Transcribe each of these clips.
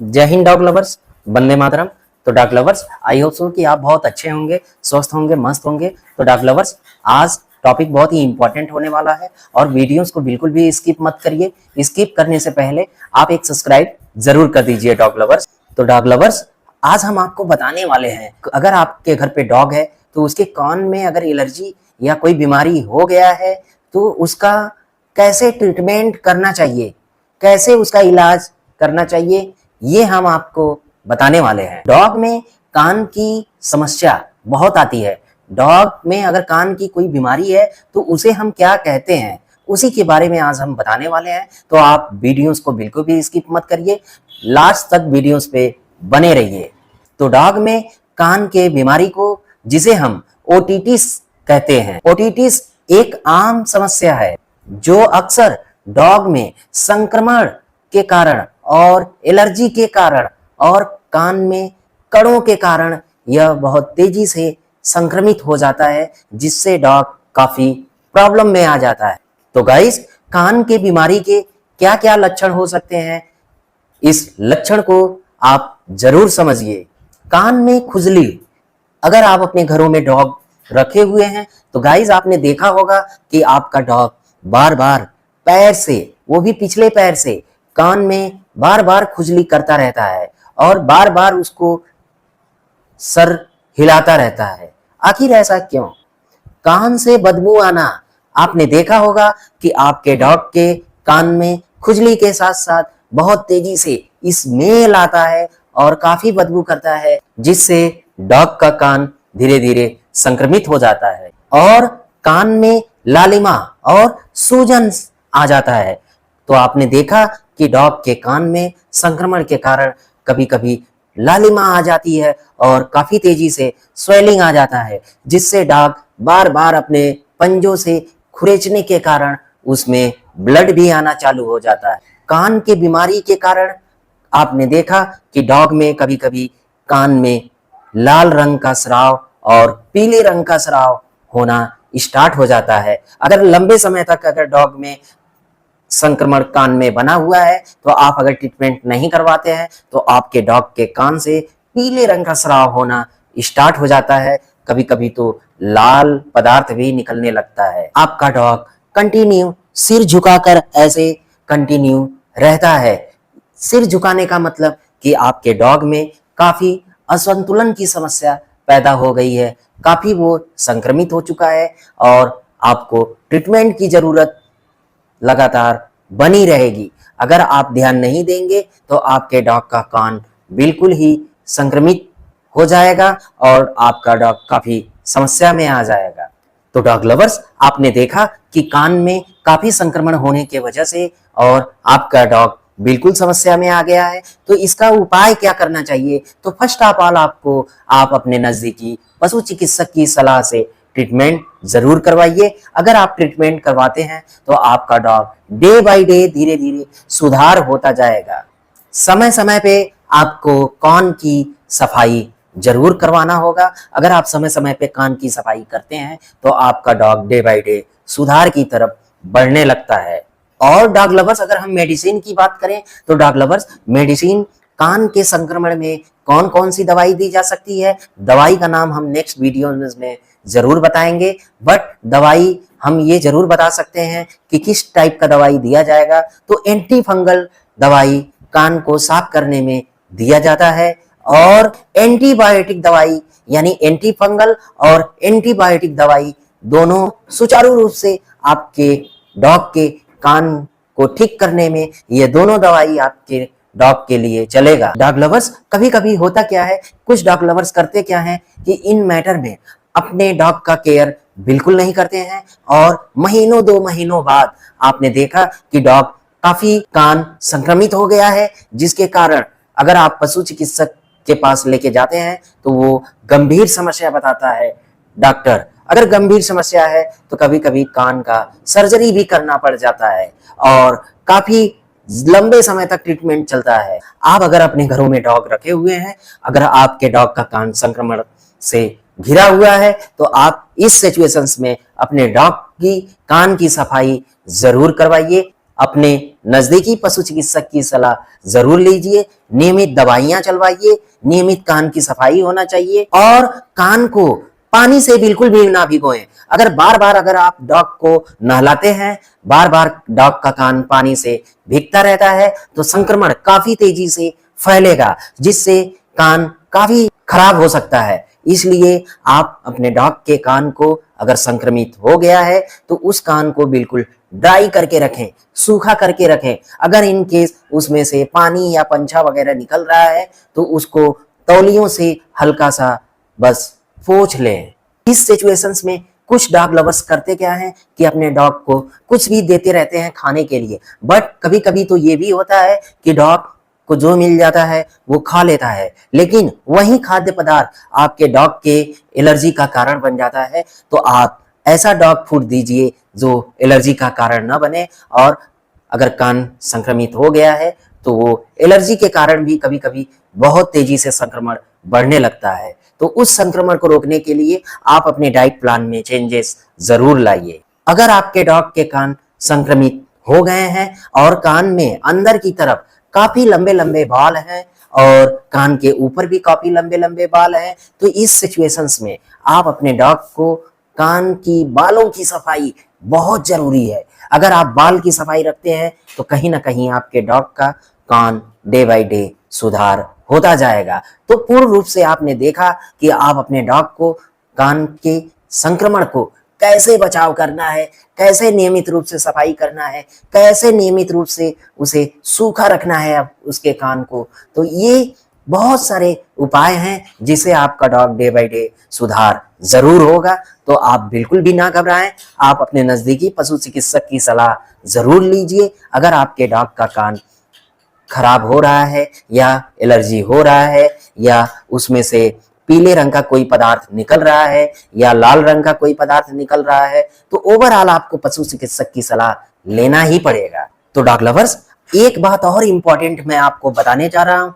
जय Hind dog lovers, Vande Mataram. तो dog lovers, I hope so कि आप बहुत अच्छे होंगे, स्वस्थ होंगे, मस्त होंगे। तो डॉग लवर्स, आज टॉपिक बहुत ही इंपॉर्टेंट होने वाला है और वीडियोस को बिल्कुल भी स्किप मत करिए। स्किप करने से पहले आप एक सब्सक्राइब जरूर कर दीजिए डॉग लवर्स। तो डॉग लवर्स, आज हम आपको बताने वाले हैं, अगर आपके घर पे डॉग है तो उसके कान में अगर एलर्जी या कोई बीमारी हो गया है तो उसका कैसे ट्रीटमेंट करना चाहिए, कैसे उसका इलाज करना चाहिए, ये हम आपको बताने वाले हैं। डॉग में कान की समस्या बहुत आती है। डॉग में अगर कान की कोई बीमारी है तो उसे हम क्या कहते हैं, उसी के बारे में आज हम बताने वाले हैं। तो आप वीडियोस को बिल्कुल भी स्किप मत करिए, लास्ट तक वीडियोस पे बने रहिए। तो डॉग में कान के बीमारी को, जिसे हम ओटिटिस कहते हैं, ओटिटिस एक आम समस्या है जो अक्सर डॉग में संक्रमण के कारण और एलर्जी के कारण और कान में कड़ों के कारण यह बहुत तेजी से संक्रमित हो जाता है, जिससे डॉग काफी प्रॉब्लम में आ जाता है। तो गाइस, कान के बीमारी के क्या क्या लक्षण हो सकते हैं, इस लक्षण को आप जरूर समझिए। कान में खुजली, अगर आप अपने घरों में डॉग रखे हुए हैं तो गाइस आपने देखा होगा कि आपका डॉग बार बार पैर से, वो भी पिछले पैर से, कान में बार बार खुजली करता रहता है और बार बार उसको सर हिलाता रहता है। आखिर ऐसा क्यों? कान से बदबू आना, आपने देखा होगा कि आपके डॉग के कान में खुजली के साथ साथ बहुत तेजी से स्मेल आता है और काफी बदबू करता है, जिससे डॉग का कान धीरे धीरे संक्रमित हो जाता है और कान में लालिमा और सूजन आ जाता है। तो आपने देखा कि डॉग के कान में संक्रमण के कारण कभी कभी लालिमा आ जाती है और काफी तेजी से स्वेलिंग आ जाता है, जिससे डॉग बार बार अपने पंजों से खुरेचने के कारण उसमें ब्लड भी आना चालू हो जाता है। कान की बीमारी के कारण आपने देखा कि डॉग में कभी कभी कान में लाल रंग का स्राव और पीले रंग का स्राव होना स्टार्ट हो जाता है। अगर लंबे समय तक अगर डॉग में संक्रमण कान में बना हुआ है तो आप अगर ट्रीटमेंट नहीं करवाते हैं तो आपके डॉग के कान से पीले रंग का स्राव होना स्टार्ट हो जाता है। कभी कभी तो लाल पदार्थ भी निकलने लगता है। आपका डॉग कंटिन्यू सिर झुकाकर ऐसे कंटिन्यू रहता है। सिर झुकाने का मतलब कि आपके डॉग में काफी असंतुलन की समस्या पैदा हो गई है, काफी वो संक्रमित हो चुका है और आपको ट्रीटमेंट की जरूरत लगातार बनी रहेगी। अगर आप ध्यान नहीं देंगे तो आपके डॉग का कान बिल्कुल ही संक्रमित हो जाएगा और आपका डॉग काफी समस्या में आ जाएगा। तो डॉग लवर्स, आपने देखा कि कान में काफी संक्रमण होने की वजह से और आपका डॉग बिल्कुल समस्या में आ गया है, तो इसका उपाय क्या करना चाहिए? तो फर्स्ट ऑफ ऑल आपको आप अपने नजदीकी पशु चिकित्सक की सलाह से ट्रीटमेंट जरूर करवाइए। अगर आप ट्रीटमेंट करवाते हैं तो आपका डॉग डे बाय डे धीरे धीरे सुधार होता जाएगा। समय समय पे आपको कान की सफाई जरूर करवाना होगा। अगर आप समय समय पे कान की सफाई करते हैं तो आपका डॉग डे बाय डे सुधार की तरफ बढ़ने लगता है। और डॉग लवर्स, अगर हम मेडिसिन की बात करें तो डॉग लवर्स, मेडिसिन कान के संक्रमण में कौन कौन सी दवाई दी जा सकती है, दवाई का नाम हम नेक्स्ट वीडियो में जरूर बताएंगे। बट दवाई हम ये जरूर बता सकते हैं कि किस टाइप का दवाई दिया जाएगा। तो एंटी फंगल दवाई कान को साफ करने में दिया जाता है और एंटीबायोटिक दवाई, यानी एंटी फंगल और एंटीबायोटिक दवाई दोनों सुचारू रूप से आपके डॉग के कान को ठीक करने में ये दोनों दवाई आपके डॉग के लिए चलेगा। डॉग लवर्स, कभी कभी होता क्या है, कुछ डॉग लवर्स करते क्या है कि इन मैटर में अपने डॉग का केयर बिल्कुल नहीं करते हैं और महीनों 2 महीनों बाद आपने देखा कि डॉग काफी कान संक्रमित हो गया है, जिसके कारण अगर आप पशु चिकित्सक के पास लेके जाते हैं तो वो गंभीर समस्या बताता है डॉक्टर। अगर गंभीर समस्या है तो कभी कभी कान का सर्जरी भी करना पड़ जाता है और काफी लंबे समय तक ट्रीटमेंट चलता है। आप अगर अपने घरों में डॉग रखे हुए हैं, अगर आपके डॉग का कान संक्रमण से घिरा हुआ है तो आप इस सिचुएशंस में अपने डॉग की कान की सफाई जरूर करवाइए। अपने नजदीकी पशु चिकित्सक की सलाह जरूर लीजिए, नियमित दवाइयां चलवाइए, नियमित कान की सफाई होना चाहिए और कान को पानी से बिल्कुल भी ना भिगोएं। अगर बार बार अगर आप डॉग को नहलाते हैं, बार बार डॉग का कान पानी से भीगता रहता है, तो संक्रमण काफी तेजी से फैलेगा, जिससे कान काफी खराब हो सकता है। इसलिए आप अपने डॉग के कान को अगर संक्रमित हो गया है तो उस कान को बिल्कुल ड्राई करके रखें, सूखा करके रखें। अगर इन केस उसमें से पानी या पंछा वगैरह निकल रहा है तो उसको तौलियों से हल्का सा बस पोंछ लें। इस सिचुएशंस में कुछ डॉग लवर्स करते क्या है कि अपने डॉग को कुछ भी देते रहते हैं खाने के लिए, बट कभी कभी तो ये भी होता है कि डॉग को जो मिल जाता है वो खा लेता है, लेकिन वही खाद्य पदार्थ आपके डॉग के एलर्जी का कारण बन जाता है। तो आप ऐसा डॉग फूड दीजिए जो एलर्जी का कारण न बने, और अगर कान संक्रमित हो गया है तो वो एलर्जी के कारण भी कभी कभी बहुत तेजी से संक्रमण बढ़ने लगता है। तो उस संक्रमण को रोकने के लिए आप अपने डाइट प्लान में चेंजेस जरूर लाइए। अगर आपके डॉग के कान संक्रमित हो गए हैं और कान में अंदर की तरफ काफी लंबे लंबे बाल हैं और कान के ऊपर भी काफी लंबे लंबे बाल हैं, तो इस सिचुएशंस में आप अपने डॉग को कान की बालों की सफाई बहुत जरूरी है। अगर आप बाल की सफाई रखते हैं तो कहीं ना कहीं आपके डॉग का कान डे बाय डे सुधार होता जाएगा। तो पूर्ण रूप से आपने देखा कि आप अपने डॉग को कान के संक्रमण को कैसे बचाव करना है, कैसे नियमित रूप से सफाई करना है, कैसे नियमित रूप से उसे सूखा रखना है अब उसके कान को। तो ये बहुत सारे उपाय हैं जिसे आपका डॉग डे बाय डे सुधार जरूर होगा। तो आप बिल्कुल भी ना घबराएं, आप अपने नजदीकी पशु चिकित्सक की सलाह जरूर लीजिए। अगर आपके डॉग का कान खराब हो रहा है या एलर्जी हो रहा है या उसमें से पीले रंग का कोई पदार्थ निकल रहा है या लाल रंग का कोई पदार्थ निकल रहा है, तो ओवरऑल आपको पशु चिकित्सक की सलाह लेना ही पड़ेगा। तो डॉग लवर्स, एक बात और इंपॉर्टेंट मैं आपको बताने जा रहा हूं,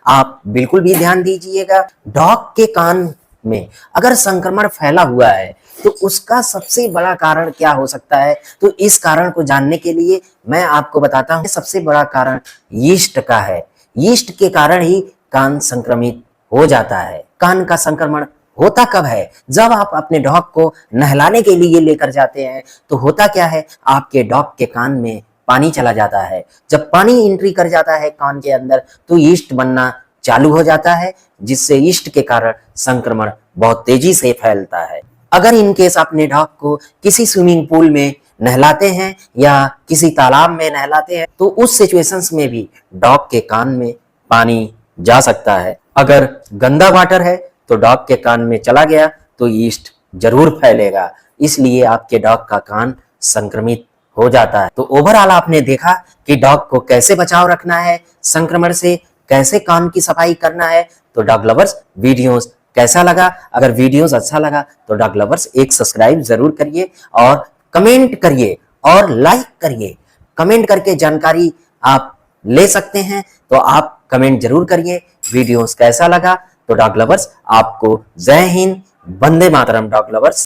आप बिल्कुल भी ध्यान दीजिएगा। डॉग के कान में अगर संक्रमण फैला हुआ है तो उसका सबसे बड़ा कारण क्या हो सकता है, तो इस कारण को जानने के लिए मैं आपको बताता हूं। सबसे बड़ा कारण यीस्ट का है। यीस्ट के कारण ही कान संक्रमित हो जाता है। कान का संक्रमण होता कब है? जब आप अपने डॉग को नहलाने के लिए लेकर जाते हैं तो होता क्या है, आपके डॉग के कान में पानी चला जाता है। जब पानी एंट्री कर जाता है कान के अंदर तो यीस्ट बनना चालू हो जाता है, जिससे यीस्ट के कारण संक्रमण बहुत तेजी से फैलता है। अगर इन केस अपने डॉग को किसी स्विमिंग पूल में नहलाते हैं या किसी तालाब में नहलाते हैं तो उस सिचुएशंस में भी डॉग के कान में पानी जा सकता है। अगर गंदा वाटर है तो डॉग के कान में चला गया तो यीस्ट जरूर फैलेगा, इसलिए आपके डॉग का कान संक्रमित हो जाता है। तो ओवरऑल आपने देखा कि डॉग को कैसे बचाव रखना है संक्रमण से, कैसे कान की सफाई करना है। तो डॉग लवर्स, वीडियोस कैसा लगा? अगर वीडियोस अच्छा लगा तो डॉग लवर्स एक सब्सक्राइब जरूर करिए और कमेंट करिए और लाइक करिए। कमेंट करके जानकारी आप ले सकते हैं, तो आप कमेंट जरूर करिए वीडियोस कैसा लगा। तो डॉग लवर्स, आपको जय हिंद, वंदे मातरम डॉग लवर्स।